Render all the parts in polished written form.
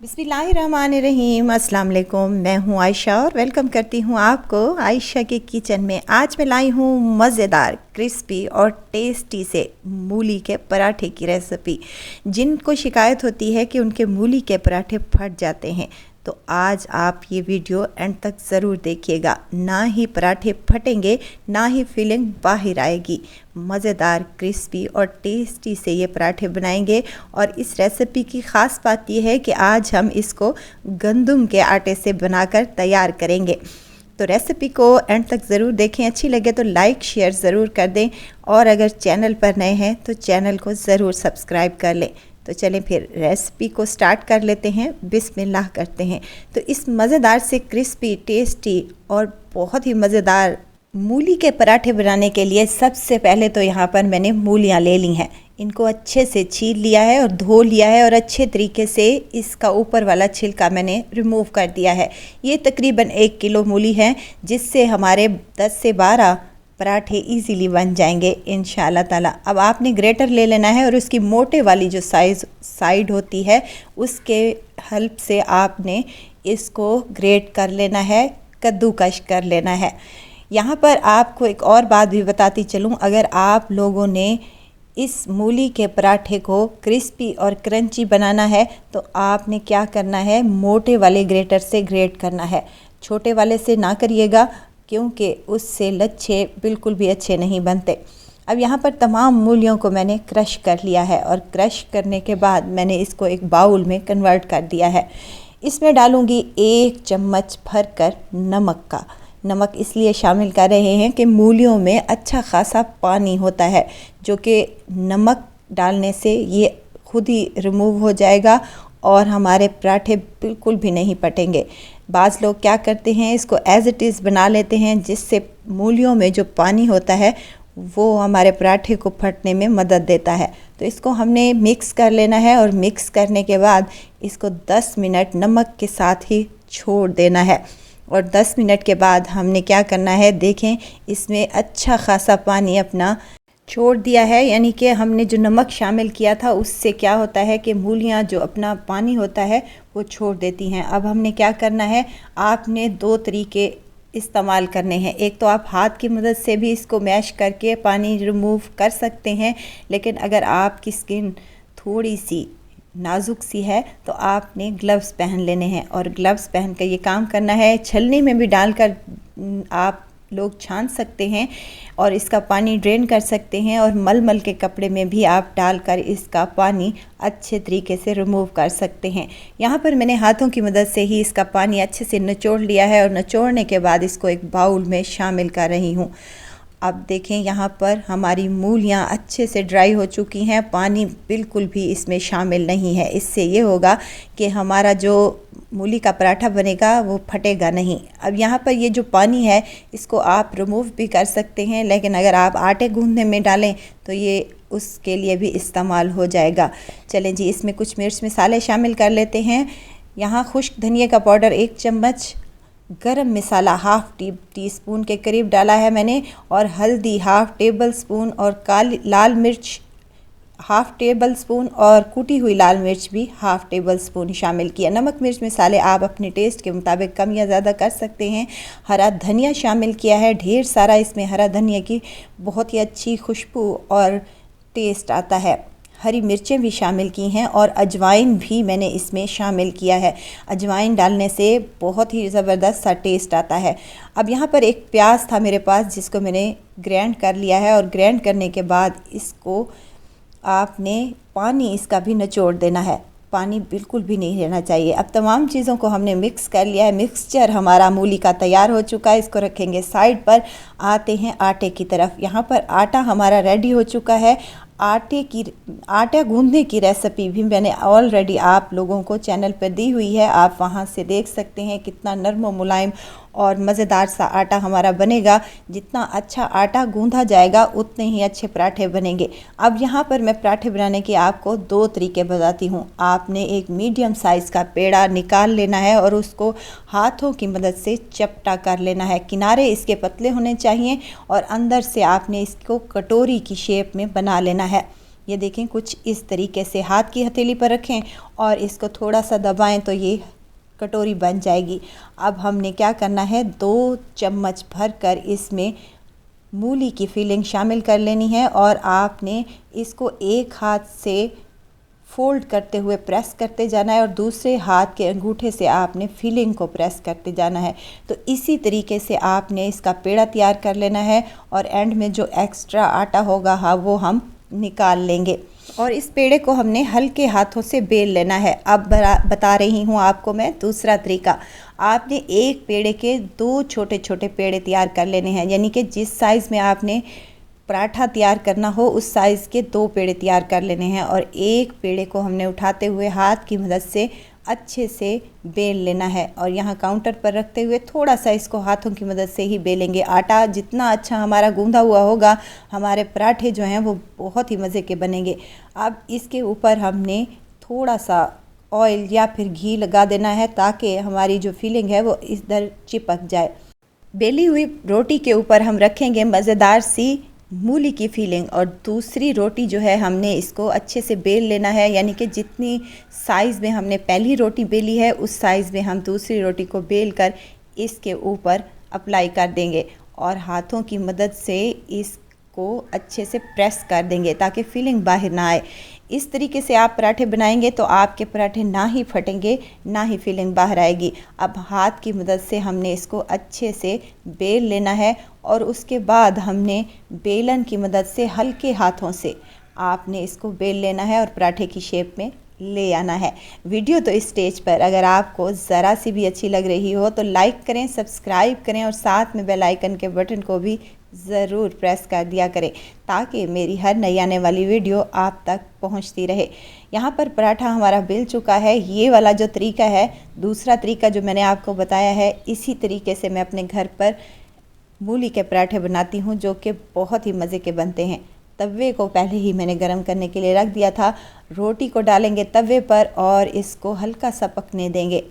बिस्मिल्लाहिर्रहमानिर्रहीम। अस्सलाम वालेकुम। मैं हूँ आयशा और वेलकम करती हूँ आपको आयशा के किचन में। आज मैं लाई हूँ मज़ेदार क्रिस्पी और टेस्टी से मूली के पराठे की रेसिपी। जिनको शिकायत होती है कि उनके मूली के पराठे फट जाते हैं, तो आज आप ये वीडियो एंड तक ज़रूर देखिएगा। ना ही पराठे फटेंगे, ना ही फीलिंग बाहर आएगी। मज़ेदार क्रिस्पी और टेस्टी से ये पराठे बनाएंगे। और इस रेसिपी की ख़ास बात यह है कि आज हम इसको गंदम के आटे से बनाकर तैयार करेंगे। तो रेसिपी को एंड तक ज़रूर देखें। अच्छी लगे तो लाइक शेयर ज़रूर कर दें, और अगर चैनल पर नए हैं तो चैनल को ज़रूर सब्सक्राइब कर लें। तो चलें फिर रेसिपी को स्टार्ट कर लेते हैं। बिस्मिल्लाह करते हैं। तो इस मज़ेदार से क्रिस्पी, टेस्टी और बहुत ही मज़ेदार मूली के पराठे बनाने के लिए सबसे पहले तो यहाँ पर मैंने मूलियाँ ले ली हैं। इनको अच्छे से छील लिया है और धो लिया है, और अच्छे तरीके से इसका ऊपर वाला छिलका मैंने रिमूव कर दिया है। ये तकरीबन 1 किलो मूली है, जिससे हमारे 10 से 12 पराठे इजीली बन जाएंगे इंशाल्लाह ताला। अब आपने ग्रेटर ले लेना है, और उसकी मोटे वाली जो साइड होती है उसके हेल्प से आपने इसको ग्रेट कर लेना है, कद्दूकश कर लेना है। यहाँ पर आपको एक और बात भी बताती चलूँ, अगर आप लोगों ने इस मूली के पराठे को क्रिस्पी और क्रंची बनाना है तो आपने क्या करना है, मोटे वाले ग्रेटर से ग्रेट करना है। छोटे वाले से ना करिएगा, क्योंकि उससे लच्छे बिल्कुल भी अच्छे नहीं बनते। अब यहाँ पर तमाम मूलियों को मैंने क्रश कर लिया है, और क्रश करने के बाद मैंने इसको एक बाउल में कन्वर्ट कर दिया है। इसमें डालूँगी 1 चम्मच भर कर नमक का। नमक इसलिए शामिल कर रहे हैं कि मूलियों में अच्छा खासा पानी होता है, जो कि नमक डालने से ये खुद ही रिमूव हो जाएगा और हमारे पराठे बिल्कुल भी नहीं पटेंगे। बाज़ लोग क्या करते हैं, इसको एज़ इट इज़ बना लेते हैं, जिससे मूलियों में जो पानी होता है वो हमारे पराठे को फटने में मदद देता है। तो इसको हमने मिक्स कर लेना है, और मिक्स करने के बाद इसको 10 मिनट नमक के साथ ही छोड़ देना है। और 10 मिनट के बाद हमने क्या करना है, देखें इसमें अच्छा खासा पानी अपना छोड़ दिया है। यानी कि हमने जो नमक शामिल किया था उससे क्या होता है कि मूलियाँ जो अपना पानी होता है वो छोड़ देती हैं। अब हमने क्या करना है, आपने 2 तरीके इस्तेमाल करने हैं। एक तो आप हाथ की मदद से भी इसको मैश करके पानी रिमूव कर सकते हैं, लेकिन अगर आपकी स्किन थोड़ी सी नाजुक सी है तो आपने ग्लव्स पहन लेने हैं, और ग्लव्स पहन कर ये काम करना है। छलनी में भी डालकर आप लोग छान सकते हैं और इसका पानी ड्रेन कर सकते हैं, और मलमल के कपड़े में भी आप डालकर इसका पानी अच्छे तरीके से रिमूव कर सकते हैं। यहाँ पर मैंने हाथों की मदद से ही इसका पानी अच्छे से निचोड़ लिया है, और निचोड़ने के बाद इसको एक बाउल में शामिल कर रही हूँ। अब देखें यहाँ पर हमारी मूलियाँ अच्छे से ड्राई हो चुकी हैं, पानी बिल्कुल भी इसमें शामिल नहीं है। इससे ये होगा कि हमारा जो मूली का पराठा बनेगा वो फटेगा नहीं। अब यहाँ पर ये जो पानी है इसको आप रिमूव भी कर सकते हैं, लेकिन अगर आप आटे गूंदने में डालें तो ये उसके लिए भी इस्तेमाल हो जाएगा। चलें जी, इसमें कुछ मिर्च मसाले शामिल कर लेते हैं। यहाँ खुश्क धनिया का पाउडर 1 चम्मच, गरम मसाला हाफ़ टी स्पून के करीब डाला है मैंने, और हल्दी हाफ़ टेबल स्पून, और काली लाल मिर्च हाफ़ टेबल स्पून, और कूटी हुई लाल मिर्च भी हाफ़ टेबल स्पून शामिल किया। नमक मिर्च मसाले आप अपने टेस्ट के मुताबिक कम या ज़्यादा कर सकते हैं। हरा धनिया शामिल किया है ढेर सारा। इसमें हरा धनिया की बहुत ही अच्छी खुशबू और टेस्ट आता है। हरी मिर्चें भी शामिल की हैं, और अजवाइन भी मैंने इसमें शामिल किया है। अजवाइन डालने से बहुत ही ज़बरदस्त सा टेस्ट आता है। अब यहाँ पर एक प्याज था मेरे पास, जिसको मैंने ग्राइंड कर लिया है, और ग्राइंड करने के बाद इसको आपने पानी इसका भी निचोड़ देना है। पानी बिल्कुल भी नहीं रहना चाहिए। अब तमाम चीज़ों को हमने मिक्स कर लिया है। मिक्सचर हमारा मूली का तैयार हो चुका है। इसको रखेंगे साइड पर। आते हैं आटे की तरफ। यहाँ पर आटा हमारा रेडी हो चुका है। आटा गूंदने की रेसिपी भी मैंने ऑलरेडी आप लोगों को चैनल पर दी हुई है, आप वहां से देख सकते हैं कितना नरम और मुलायम और मज़ेदार सा आटा हमारा बनेगा। जितना अच्छा आटा गूंधा जाएगा उतने ही अच्छे पराठे बनेंगे। अब यहाँ पर मैं पराठे बनाने के आपको 2 तरीके बताती हूँ। आपने एक मीडियम साइज़ का पेड़ा निकाल लेना है, और उसको हाथों की मदद से चपटा कर लेना है। किनारे इसके पतले होने चाहिए, और अंदर से आपने इसको कटोरी की शेप में बना लेना है। ये देखें कुछ इस तरीके से हाथ की हथेली पर रखें और इसको थोड़ा सा दबाएं तो ये कटोरी बन जाएगी। अब हमने क्या करना है, 2 चम्मच भरकर इसमें मूली की फिलिंग शामिल कर लेनी है और आपने इसको एक हाथ से फोल्ड करते हुए प्रेस करते जाना है और दूसरे हाथ के अंगूठे से आपने फिलिंग को प्रेस करते जाना है। तो इसी तरीके से आपने इसका पेड़ा तैयार कर लेना है और एंड में जो एक्स्ट्रा आटा होगा हाँ वो हम निकाल लेंगे और इस पेड़े को हमने हल्के हाथों से बेल लेना है। अब बता रही हूँ आपको मैं दूसरा तरीका। आपने एक पेड़े के 2 छोटे छोटे पेड़े तैयार कर लेने हैं, यानी कि जिस साइज़ में आपने पराठा तैयार करना हो उस साइज़ के 2 पेड़े तैयार कर लेने हैं और एक पेड़े को हमने उठाते हुए हाथ की मदद से अच्छे से बेल लेना है और यहाँ काउंटर पर रखते हुए थोड़ा सा इसको हाथों की मदद से ही बेलेंगे। आटा जितना अच्छा हमारा गूंधा हुआ होगा हमारे पराठे जो हैं वो बहुत ही मज़े के बनेंगे। अब इसके ऊपर हमने थोड़ा सा ऑयल या फिर घी लगा देना है ताकि हमारी जो फिलिंग है वो इधर चिपक जाए। बेली हुई रोटी के ऊपर हम रखेंगे मज़ेदार सी मूली की फिलिंग और दूसरी रोटी जो है हमने इसको अच्छे से बेल लेना है, यानी कि जितनी साइज़ में हमने पहली रोटी बेली है उस साइज़ में हम दूसरी रोटी को बेल कर इसके ऊपर अप्लाई कर देंगे और हाथों की मदद से इसको अच्छे से प्रेस कर देंगे ताकि फिलिंग बाहर ना आए। इस तरीके से आप पराठे बनाएंगे तो आपके पराठे ना ही फटेंगे ना ही फिलिंग बाहर आएगी। अब हाथ की मदद से हमने इसको अच्छे से बेल लेना है और उसके बाद हमने बेलन की मदद से हल्के हाथों से आपने इसको बेल लेना है और पराठे की शेप में ले आना है। वीडियो तो इस स्टेज पर अगर आपको ज़रा सी भी अच्छी लग रही हो तो लाइक करें, सब्सक्राइब करें और साथ में बेल आइकन के बटन को भी ज़रूर प्रेस कर दिया करें ताकि मेरी हर नई आने वाली वीडियो आप तक पहुंचती रहे। यहाँ पर पराठा हमारा बेल चुका है। ये वाला जो तरीका है, दूसरा तरीका जो मैंने आपको बताया है, इसी तरीके से मैं अपने घर पर मूली के पराठे बनाती हूँ जो कि बहुत ही मज़े के बनते हैं। तवे को पहले ही मैंने गरम करने के लिए रख दिया था। रोटी को डालेंगे तवे पर और इसको हल्का सा पकने देंगे।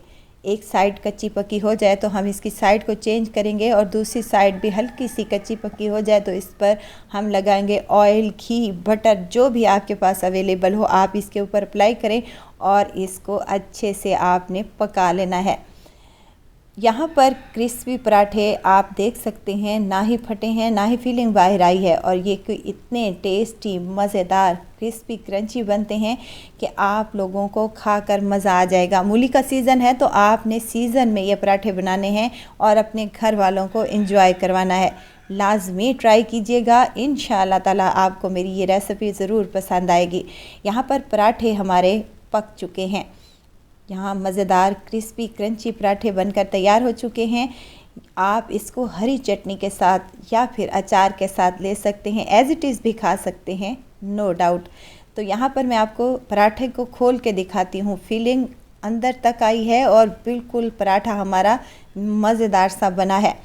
एक साइड कच्ची पक्की हो जाए तो हम इसकी साइड को चेंज करेंगे और दूसरी साइड भी हल्की सी कच्ची पक्की हो जाए तो इस पर हम लगाएंगे ऑयल, घी, बटर, जो भी आपके पास अवेलेबल हो आप इसके ऊपर अप्लाई करें और इसको अच्छे से आपने पका लेना है। यहाँ पर क्रिस्पी पराठे आप देख सकते हैं, ना ही फटे हैं ना ही फीलिंग बाहर आई है और ये कोई इतने टेस्टी, मज़ेदार, क्रिस्पी, क्रंची बनते हैं कि आप लोगों को खाकर मज़ा आ जाएगा। मूली का सीज़न है तो आपने सीज़न में ये पराठे बनाने हैं और अपने घर वालों को एंजॉय करवाना है। लाजमी ट्राई कीजिएगा, इंशाअल्लाह ताला आपको मेरी ये रेसिपी ज़रूर पसंद आएगी। यहाँ पर पराठे हमारे पक चुके हैं। यहाँ मज़ेदार क्रिस्पी क्रंची पराठे बनकर तैयार हो चुके हैं। आप इसको हरी चटनी के साथ या फिर अचार के साथ ले सकते हैं, एज़ इट इज़ भी खा सकते हैं, नो डाउट। तो यहाँ पर मैं आपको पराठे को खोल के दिखाती हूँ। फीलिंग अंदर तक आई है और बिल्कुल पराठा हमारा मज़ेदार सा बना है।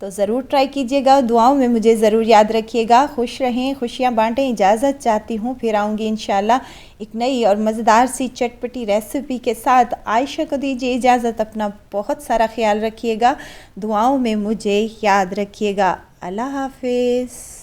तो ज़रूर ट्राई कीजिएगा। दुआओं में मुझे ज़रूर याद रखिएगा। खुश रहें, खुशियाँ बांटें। इजाज़त चाहती हूँ, फिर आऊँगी इंशाल्लाह एक नई और मज़ेदार सी चटपटी रेसिपी के साथ। आयशा को दीजिए इजाज़त। अपना बहुत सारा ख्याल रखिएगा। दुआओं में मुझे याद रखिएगा। अल्लाह हाफिज़।